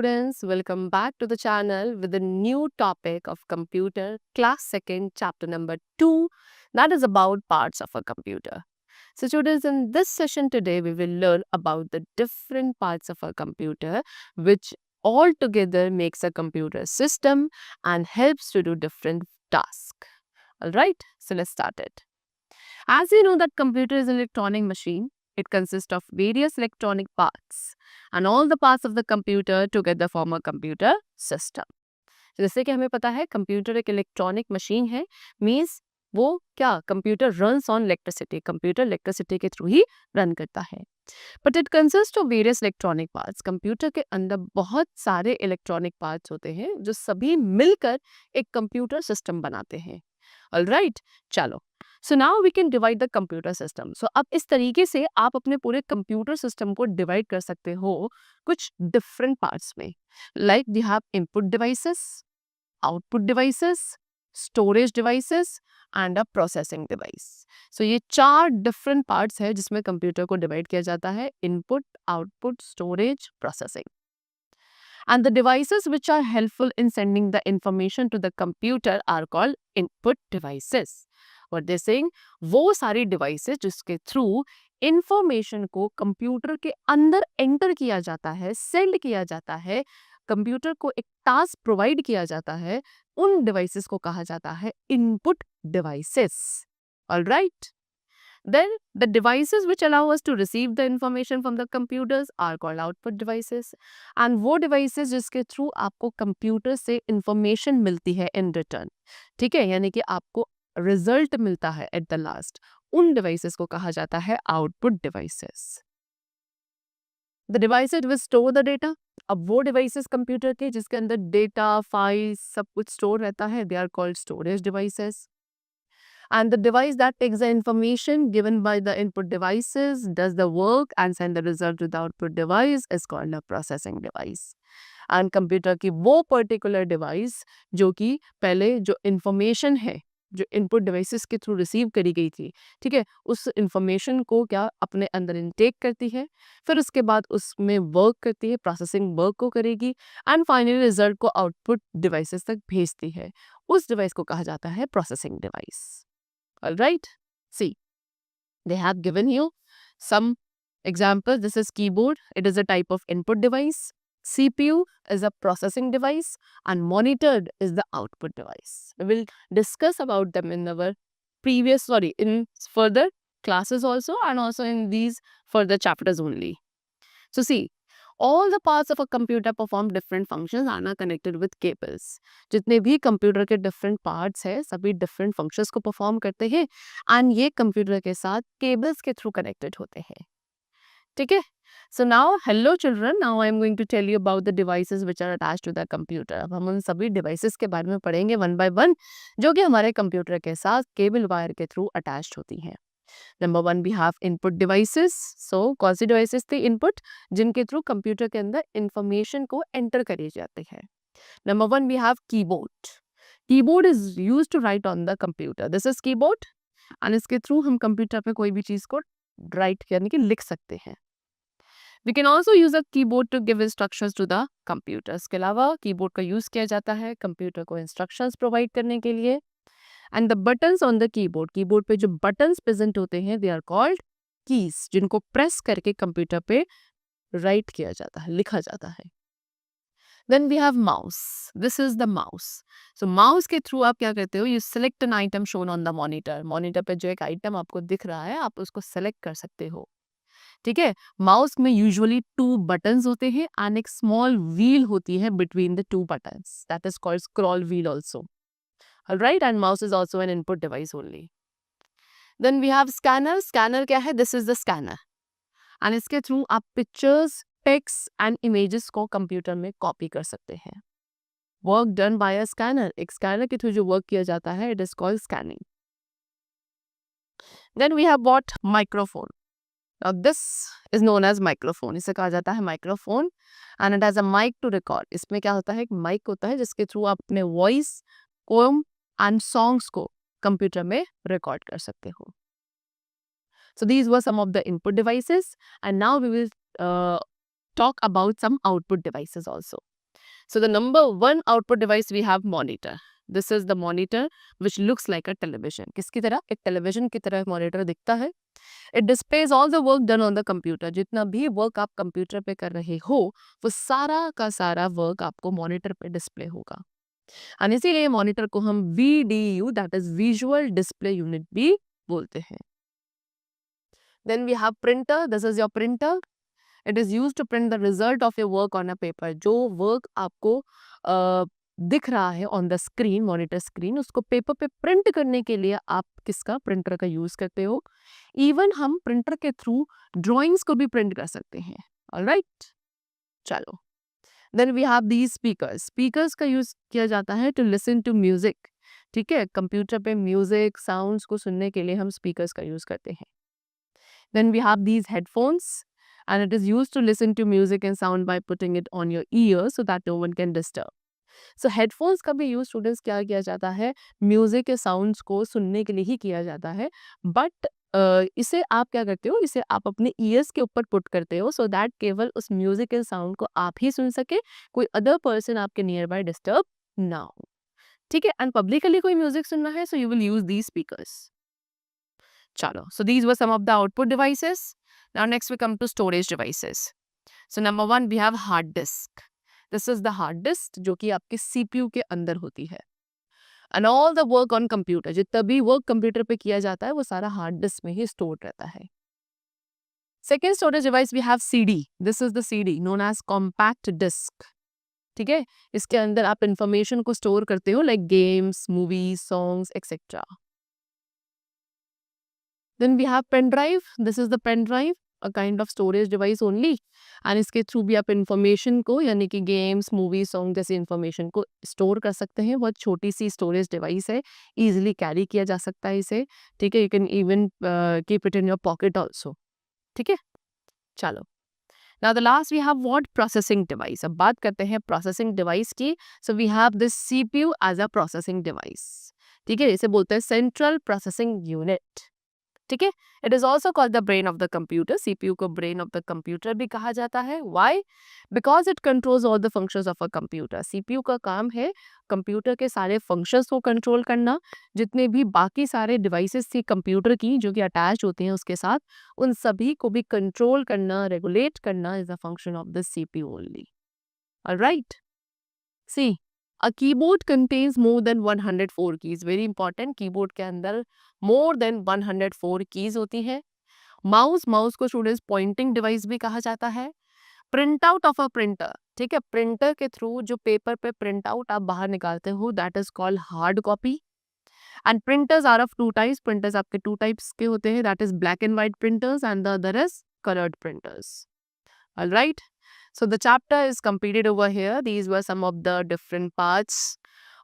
students, welcome back to the channel with a new topic of computer, class 2nd, chapter number 2, that is about parts of a computer. So students, in this session today, we will learn about the different parts of a computer which all together makes a computer system and helps to do different tasks. Alright, so let's start it. As you know that computer is an electronic machine, it consists of various electronic parts and all the parts of the computer together form a computer system. जैसे कि हमें पता है computer एक electronic machine है, means वो क्या computer runs on electricity, computer electricity के थ्रू ही रन करता है. But it consist of various electronic parts. Computer के अंदर बहुत सारे इलेक्ट्रॉनिक पार्ट्स होते हैं जो सभी मिलकर एक कंप्यूटर सिस्टम बनाते हैं. ऑलराइट, चलो. So now we can divide the computer system. So अब इस तरीके से आप अपने पूरे कंप्यूटर सिस्टम को डिवाइड कर सकते हो कुछ डिफरेंट पार्ट्स में. Like we have input devices, output devices, storage devices and a processing device. So ये 4 डिफरेंट पार्ट्स है जिसमें कंप्यूटर को डिवाइड किया जाता है: input, output, storage, processing. And the devices which are helpful in sending the information to the computer are called input devices. What they're saying, वो सारी devices जिसके through information को कंप्यूटर के अंदर एंटर किया जाता है, सेंड किया जाता है, कंप्यूटर को एक टास्क प्रोवाइड किया जाता है, उन डिवाइसेस को कहा जाता है input devices. Alright. Then the devices which allow us to receive the information from the computers are called output devices. And वो devices जिसके through आपको कंप्यूटर से information मिलती है in return, ठीक है, यानी कि आपको result मिलता है at the last, उन devices को कहा जाता है output devices. The devices which store the data, अब वो devices कंप्यूटर के जिसके अंदर data, files सब कुछ store रहता है, they are called storage devices. And the device that takes the information given by the input devices, does the work and send the result to the output device is called a processing device. And computer की वो particular device जो कि पहले जो information है जो input devices के through receive करी गई थी, ठीक है, उस information को क्या अपने अंदर इनटेक करती है, फिर उसके बाद उसमें वर्क करती है, प्रोसेसिंग वर्क को करेगी एंड फाइनली रिजल्ट को आउटपुट डिवाइसेस तक भेजती है. उस डिवाइस को कहा जाता है processing device. Alright, see, they have given you some examples. This is keyboard. It is a type of input device. CPU is a processing device and monitor is the output device. We will discuss about them in our in further classes also and also in these further chapters only. So see, all the parts of a computer perform different functions and are connected with cables. जितने भी computer के different parts है सभी different functions को perform करते हैं and ये computer के साथ cables के through connected होते हैं. ठीक है. So now, hello children, now I am going to tell you about the devices which are attached to the computer. अब हम उन सभी devices के बारे में पढ़ेंगे one by one जो कि हमारे कंप्यूटर के साथ केबल वायर के थ्रू अटैच्ड होती हैं. Number 1 we have input devices. So कौन सी devices थी input जिनके थ्रू कंप्यूटर के अंदर information को enter करी जाती है. Number 1 we have keyboard. Keyboard is used to write on the computer. This is keyboard and इसके थ्रू हम कंप्यूटर पे कोई भी चीज को write यानी कि लिख सकते हैं. We can also use a keyboard to give instructions to the computer. इसके अलावा कीबोर्ड का यूज किया जाता है कंप्यूटर को instructions प्रोवाइड करने के लिए. And the buttons on the keyboard, keyboard पे जो buttons present होते हैं they are called keys, जिनको प्रेस करके कंप्यूटर पे राइट किया जाता है, लिखा जाता है. Then we have mouse. This is the mouse. So mouse के थ्रू आप क्या करते हो, you select an item shown on the monitor. Monitor पे जो एक आइटम आपको दिख रहा है आप उसको सेलेक्ट कर सकते हो. ठीक है. माउस में यूजुअली 2 बटन्स होते हैं एंड एक स्मॉल व्हील होती है between the 2 buttons, that is called scroll wheel also. Alright, and mouse is also an input device only. Then we have scanner. Scanner क्या है? This is the scanner. And इसके through आप pictures, text and images को computer में copy कर सकते हैं. Work done by a scanner. एक स्कैनर के थ्रू जो वर्क किया जाता है it is called scanning. Then we have what? Microphone. Now this is known as microphone. इसे कहा जाता है microphone and it has a mic to record. इसमें क्या होता है? एक mic होता है जिसके थ्रू आप अपने voice को and songs को कंप्यूटर में रिकॉर्ड कर सकते हो. So these were some of the input devices and now we will talk about some output devices also. So the number one output device we have monitor. This is the monitor which looks like a television. किसकी तरह? एक television की तरह monitor दिखता है. It displays all the work done on the computer. जितना भी work आप computer पे कर रहे हो, वो सारा का सारा work आपको monitor पे display होगा. और इसीलिए monitor को हम VDU, that is Visual Display Unit भी बोलते हैं. Then we have printer. This is your printer. It is used to print the result of your work on a paper. जो work आपको दिख रहा है on the screen, monitor screen, उसको paper पे प्रिंट करने के लिए आप किसका प्रिंटर का यूज करते हो. इवन हम प्रिंटर के थ्रू ड्राइंग्स को भी प्रिंट कर सकते हैं. ऑलराइट, चलो. Then we have these speakers. Speakers का यूज किया जाता है टू लिसन टू म्यूजिक. ठीक है, कंप्यूटर पे म्यूजिक साउंड्स को सुनने के लिए हम स्पीकर्स का यूज करते हैं. Then we have these headphones and it is used to listen to music and sound by putting it on your ears so that no one can disturb. So headphones का भी use students क्या किया जाता है, music के sounds को सुनने के लिए ही किया जाता है. बट इसे आप क्या करते हो, इसे आप अपने ईयर्स के ऊपर पुट करते हो सो दैट केवल उस म्यूजिक के साउंड को आप ही सुन सके, कोई अदर पर्सन आपके नियर बाय डिस्टर्ब ना हो. ठीक है, एंड पब्लिकली कोई म्यूजिक सुनना है so you will use these speakers. चलो, so these were some of the output devices. Now next we come to storage devices. So number one we have hard disk. This is the hard disk जो कि आपके CPU के अंदर होती है. And all the work on computer, जितना भी work computer पे किया जाता है वो सारा hard disk में ही stored रहता है. Second storage device we have CD. This is the CD known as compact disc. ठीक है, इसके अंदर आप information को store करते हो like games, movies, songs, etc. Then we have pen drive. This is the pen drive, a kind of storage device only. And इसके through भी आप इंफॉर्मेशन को यानी कि गेम्स, मूवी, सॉन्ग जैसी इंफॉर्मेशन को स्टोर कर सकते हैं. बहुत छोटी सी स्टोरेज डिवाइस है, इजीली कैरी किया जा सकता है इसे. ठीक है, you can even keep it in your pocket also. ठीक है, चलो. Now the last we have word processing device. अब बात करते हैं प्रोसेसिंग डिवाइस की. So we have this CPU as a processing device. ठीक है, इसे बोलते हैं सेंट्रल प्रोसेसिंग यूनिट. ठीक है, it is also called the brain of the computer. CPU को ब्रेन ऑफ द कंप्यूटर भी कहा जाता है. Why? Because it controls all the functions of a computer. CPU का काम है कंप्यूटर के सारे फंक्शंस को कंट्रोल करना. जितने भी बाकी सारे डिवाइसेस थी कंप्यूटर की जो कि अटैच होते हैं उसके साथ, उन सभी को भी कंट्रोल करना, रेगुलेट करना is a function of the CPU only. Alright, see A keyboard contains more than 104 keys. Very important. Keyboard के अंदर more than 104 keys होती है. माउस को स्टूडेंट्स पॉइंटिंग डिवाइस भी कहा जाता है. Print out of a printer. ठीक है, प्रिंटर के थ्रू जो पेपर पे प्रिंट आउट आप बाहर निकालते हो that is called hard copy. And printers are of two types. Printers आपके टू टाइप्स के होते हैं, that is black and white printers and the other is coloured printers. Alright, so the chapter is completed over here. These were some of the different parts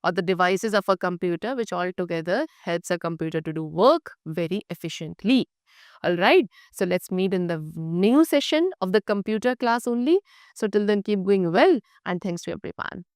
or the devices of a computer which all together helps a computer to do work very efficiently. Alright, so let's meet in the new session of the computer class only. So till then keep going well and thanks to everyone.